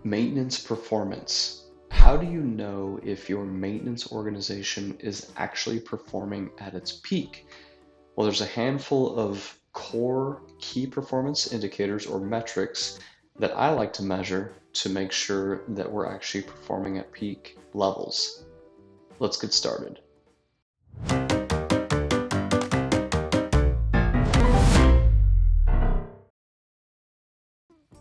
Maintenance performance. How do you know if your maintenance organization is actually performing at its peak? Well, there's a handful of core key performance indicators or metrics that I like to measure to make sure that we're actually performing at peak levels. Let's get started.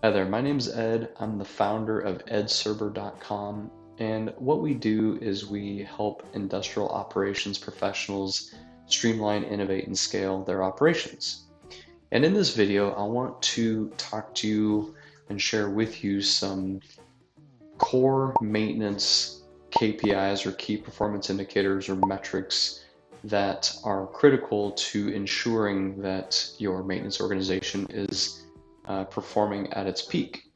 Hi there, my name's Ed. I'm the founder of edserver.com, and what we do is we help industrial operations professionals streamline, innovate, and scale their operations. And in this video, I want to talk to you and share with you some core maintenance KPIs or key performance indicators or metrics that are critical to ensuring that your maintenance organization is performing at its peak.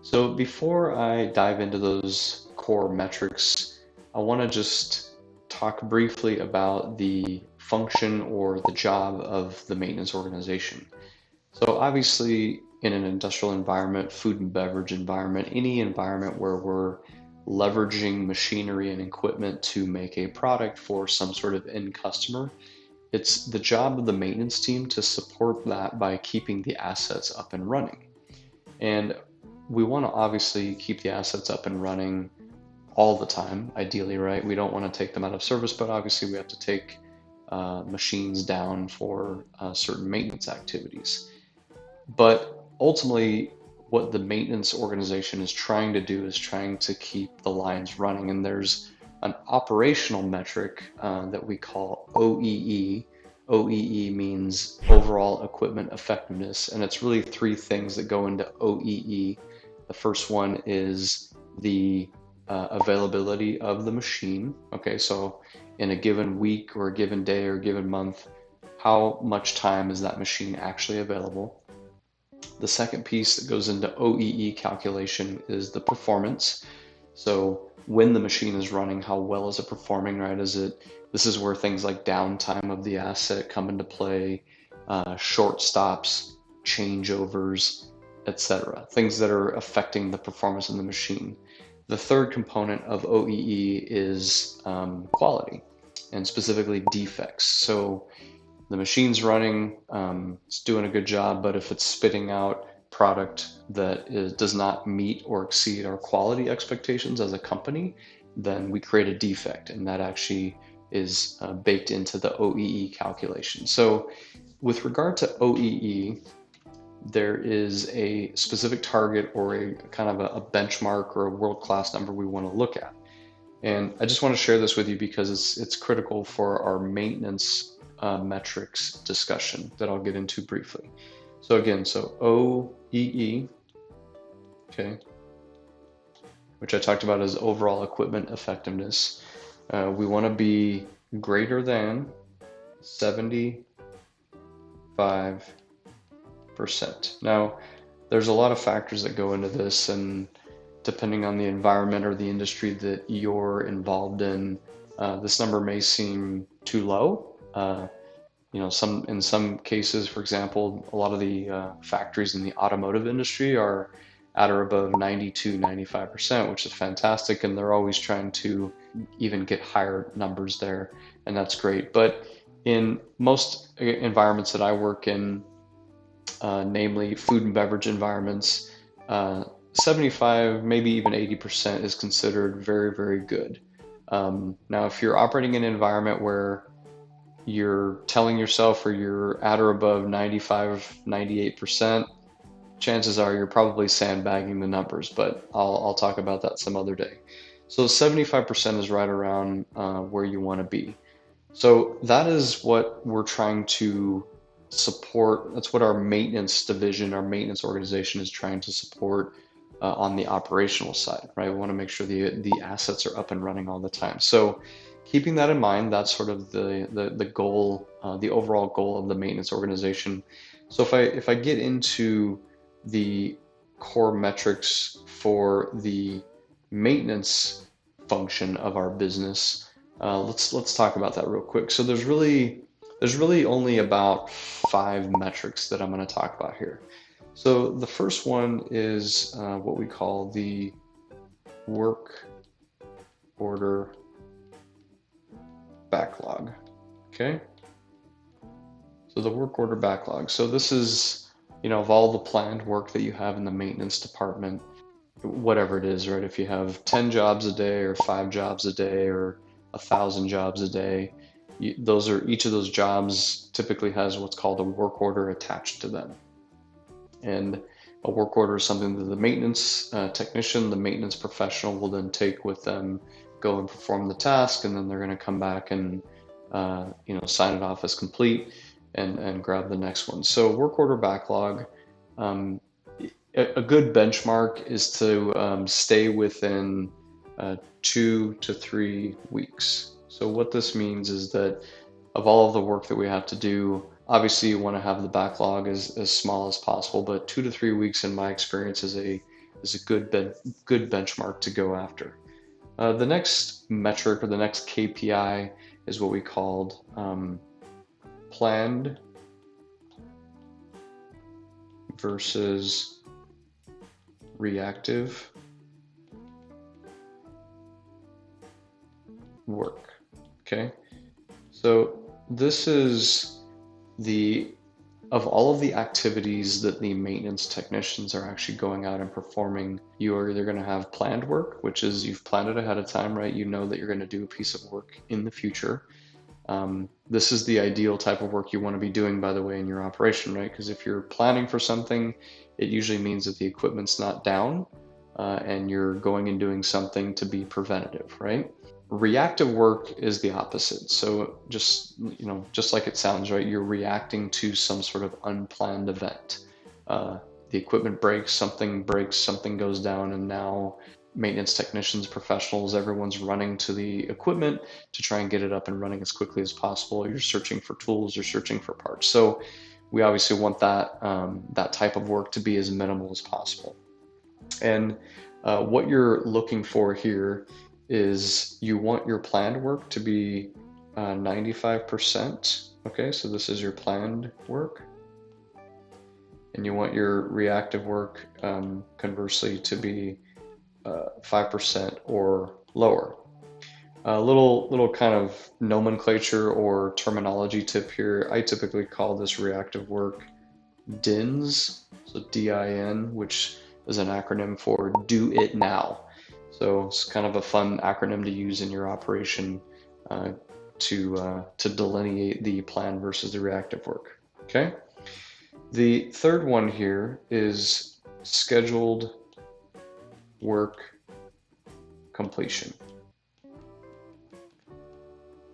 So before I dive into those core metrics, I want to just talk briefly about the function or the job of the maintenance organization. So obviously in an industrial environment, food and beverage environment, any environment where we're leveraging machinery and equipment to make a product for some sort of end customer, it's the job of the maintenance team to support that by keeping the assets up and running. And we want to obviously keep the assets up and running all the time, ideally, right? We don't want to take them out of service, but obviously we have to take machines down for certain maintenance activities. But ultimately, what the maintenance organization is trying to do is trying to keep the lines running. And there's an operational metric that we call OEE. OEE means overall equipment effectiveness, and it's really three things that go into OEE. The first one is the availability of the machine. Okay, so in a given week or a given day or a given month, how much time is that machine actually available? The second piece that goes into OEE calculation is the performance. So when the machine is running, how well is it performing, right? This is where things like downtime of the asset come into play, short stops, changeovers, etc. Things that are affecting the performance of the machine. The third component of OEE is quality, and specifically defects. So the machine's running, it's doing a good job, but if it's spitting out product that does not meet or exceed our quality expectations as a company, then we create a defect, and that actually is baked into the OEE calculation. So with regard to OEE, there is a specific target or a kind of a benchmark or a world-class number we want to look at. And I just want to share this with you because it's critical for our maintenance metrics discussion that I'll get into briefly. So again, so OEE, okay, which I talked about as overall equipment effectiveness. We want to be greater than 75%. Now, there's a lot of factors that go into this, and depending on the environment or the industry that you're involved in, this number may seem too low. In some cases, for example, a lot of the factories in the automotive industry are at or above 92, 95%, which is fantastic, and they're always trying to even get higher numbers there, and that's great. But in most environments that I work in, namely food and beverage environments, 75, maybe even 80% is considered very, very good. Now, if you're operating in an environment where you're telling yourself or you're at or above 95, 98%, chances are you're probably sandbagging the numbers, but I'll talk about that some other day. So 75% is right around where you want to be. So that is what we're trying to support. That's what our maintenance division, our maintenance organization is trying to support on the operational side, right? We want to make sure the assets are up and running all the time. So keeping that in mind, that's sort of the goal, the overall goal of the maintenance organization. So if I get into the core metrics for the maintenance function of our business, let's talk about that real quick. So there's really only about 5 metrics that I'm going to talk about here. So the first one is what we call the work order backlog. Okay. So the work order backlog. So this is, of all the planned work that you have in the maintenance department, whatever it is, right? If you have 10 jobs a day or 5 jobs a day or 1,000 jobs a day, each of those jobs typically has what's called a work order attached to them. And a work order is something that the maintenance technician, the maintenance professional will then take with them, go and perform the task, and then they're going to come back and sign it off as complete and grab the next one. So work order backlog, a good benchmark is to stay within 2 to 3 weeks. So what this means is that of all of the work that we have to do, obviously you want to have the backlog as small as possible, but 2 to 3 weeks in my experience is a good benchmark to go after. The next metric, or the next KPI, is what we called planned versus reactive work. Okay, so this is of all of the activities that the maintenance technicians are actually going out and performing. You are either going to have planned work, which is you've planned it ahead of time, right? You know that you're going to do a piece of work in the future. This is the ideal type of work you want to be doing, by the way, in your operation, right? Because if you're planning for something, it usually means that the equipment's not down and you're going and doing something to be preventative, right? Reactive work is the opposite. So just like it sounds, right? You're reacting to some sort of unplanned event. The equipment breaks, something goes down, and now maintenance technicians, professionals, everyone's running to the equipment to try and get it up and running as quickly as possible. You're searching for tools, you're searching for parts. So we obviously want that type of work to be as minimal as possible. And what you're looking for here is you want your planned work to be 95%. Okay, so this is your planned work. And you want your reactive work, conversely, to be 5% or lower. A little kind of nomenclature or terminology tip here. I typically call this reactive work DINS, so DIN, which is an acronym for do it now. So it's kind of a fun acronym to use in your operation to delineate the planned versus the reactive work. Okay. The third one here is scheduled work completion.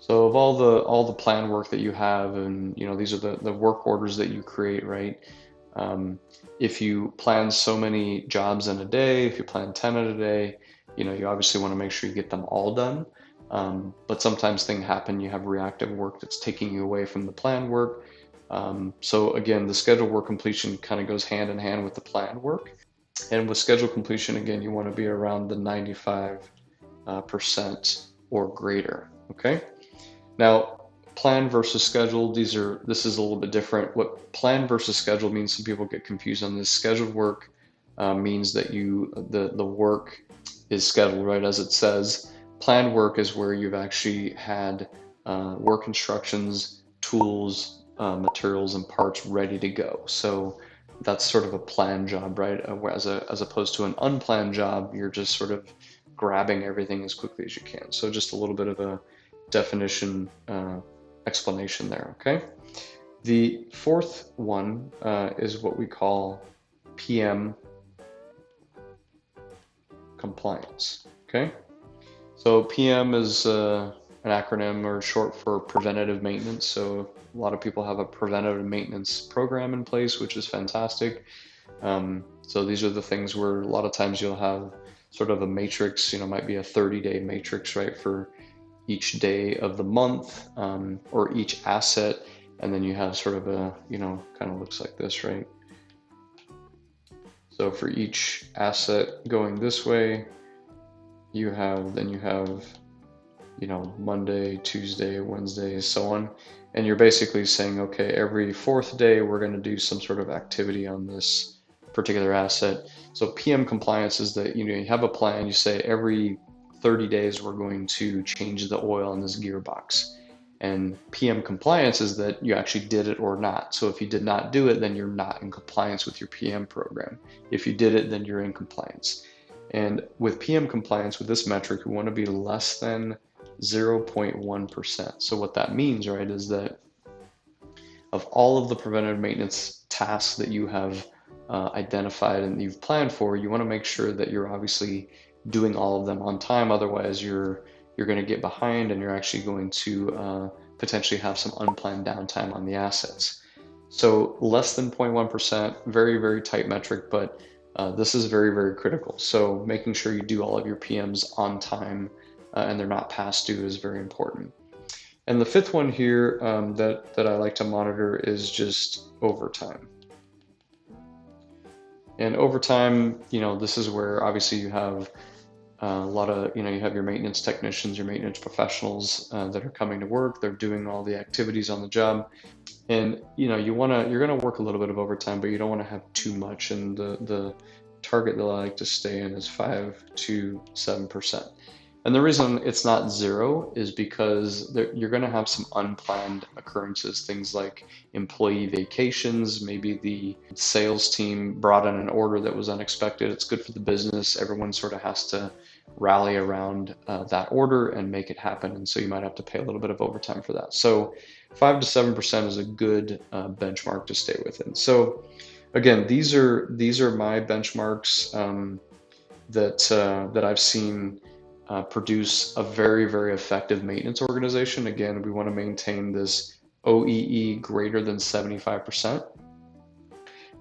So of all the planned work that you have, and these are the work orders that you create, right? If you plan so many jobs in a day, if you plan 10 in a day, you obviously want to make sure you get them all done. But sometimes things happen. You have reactive work that's taking you away from the planned work. So again, the scheduled work completion kind of goes hand in hand with the planned work. And with scheduled completion, again, you want to be around the 95% or greater. Okay. Now, plan versus scheduled, this is a little bit different. What plan versus scheduled means, some people get confused on this. Scheduled work means that the work is scheduled, right, as it says. Planned work is where you've actually had work instructions, tools, materials, and parts ready to go. So that's sort of a planned job, right? As opposed to an unplanned job, you're just sort of grabbing everything as quickly as you can. So just a little bit of a definition explanation there. Okay. The fourth one is what we call PM compliance. Okay. So PM is an acronym or short for preventative maintenance. So a lot of people have a preventative maintenance program in place, which is fantastic. So these are the things where a lot of times you'll have sort of a matrix, might be a 30-day matrix, right, for each day of the month or each asset, and then you have sort of a kind of looks like this, right? So for each asset going this way, you have Monday, Tuesday, Wednesday, so on, and you're basically saying, okay, every fourth day we're going to do some sort of activity on this particular asset. So PM compliance is that, you have a plan, you say every 30 days we're going to change the oil in this gearbox. And PM compliance is that you actually did it or not. So if you did not do it, then you're not in compliance with your PM program. If you did it, then you're in compliance. And with PM compliance, with this metric, we want to be less than 0.1%. So what that means, right, is that of all of the preventative maintenance tasks that you have identified and you've planned for, you want to make sure that you're obviously doing all of them on time. Otherwise, you're going to get behind and you're actually going to potentially have some unplanned downtime on the assets. So less than 0.1%, very, very tight metric, but this is very, very critical. So making sure you do all of your PMs on time and they're not past due is very important. And the fifth one here that I like to monitor is just overtime. And overtime, this is where obviously you have a lot of, you have your maintenance technicians, your maintenance professionals that are coming to work. They're doing all the activities on the job. And, you're going to work a little bit of overtime, but you don't want to have too much. And the target that I like to stay in is 5 to 7%. And the reason it's not zero is because you're going to have some unplanned occurrences, things like employee vacations, maybe the sales team brought in an order that was unexpected. It's good for the business. Everyone sort of has to rally around that order and make it happen. And so you might have to pay a little bit of overtime for that. So 5 to 7% is a good benchmark to stay within. So again, these are my benchmarks that I've seen produce a very, very effective maintenance organization. Again, we want to maintain this OEE greater than 75%.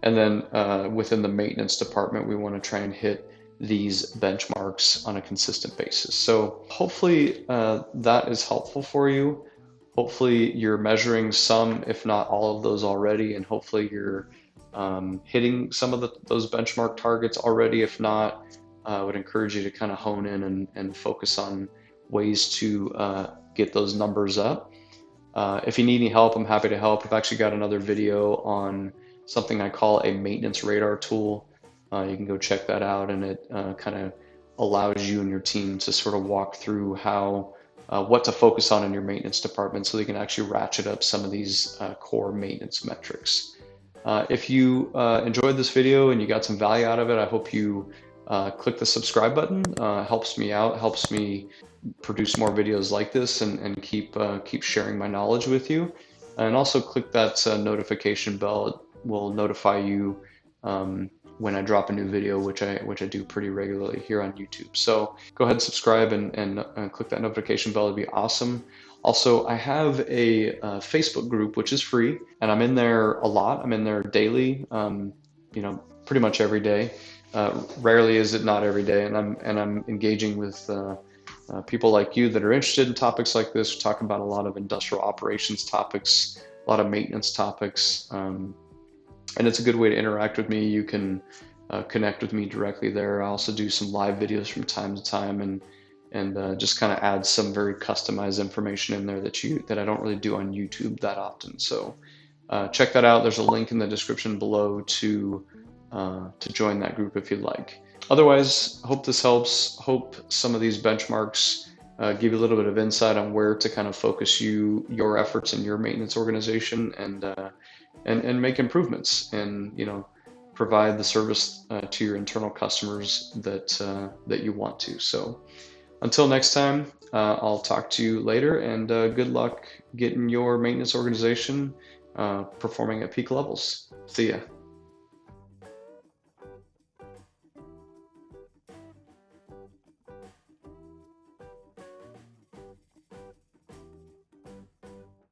And then within the maintenance department, we want to try and hit these benchmarks on a consistent basis. So hopefully that is helpful for you. Hopefully you're measuring some, if not all of those already, and hopefully you're hitting some of those benchmark targets already. If not, I would encourage you to kind of hone in and focus on ways to get those numbers up. If you need any help, I'm happy to help. I've actually got another video on something I call a maintenance radar tool. You can go check that out, and it kind of allows you and your team to sort of walk through how what to focus on in your maintenance department so they can actually ratchet up some of these core maintenance metrics. If you enjoyed this video and you got some value out of it, I hope you click the subscribe button. Helps me out, helps me produce more videos like this and keep sharing my knowledge with you. And also click that notification bell. It will notify you when I drop a new video, which I do pretty regularly here on YouTube. So go ahead and subscribe and click that notification bell. It'd be awesome. Also, I have a Facebook group, which is free, and I'm in there a lot. I'm in there daily, pretty much every day. Rarely is it not every day, and I'm engaging with people like you that are interested in topics like this. We're talking about a lot of industrial operations topics, a lot of maintenance topics, and it's a good way to interact with me. You can connect with me directly there. I also do some live videos from time to time, and just kind of add some very customized information in there that I don't really do on YouTube that often. So check that out. There's a link in the description below to join that group if you'd like. Otherwise, hope this helps. Hope some of these benchmarks give you a little bit of insight on where to kind of focus your efforts in your maintenance organization and make improvements and provide the service to your internal customers that you want to. So until next time, I'll talk to you later, and good luck getting your maintenance organization performing at peak levels. See ya.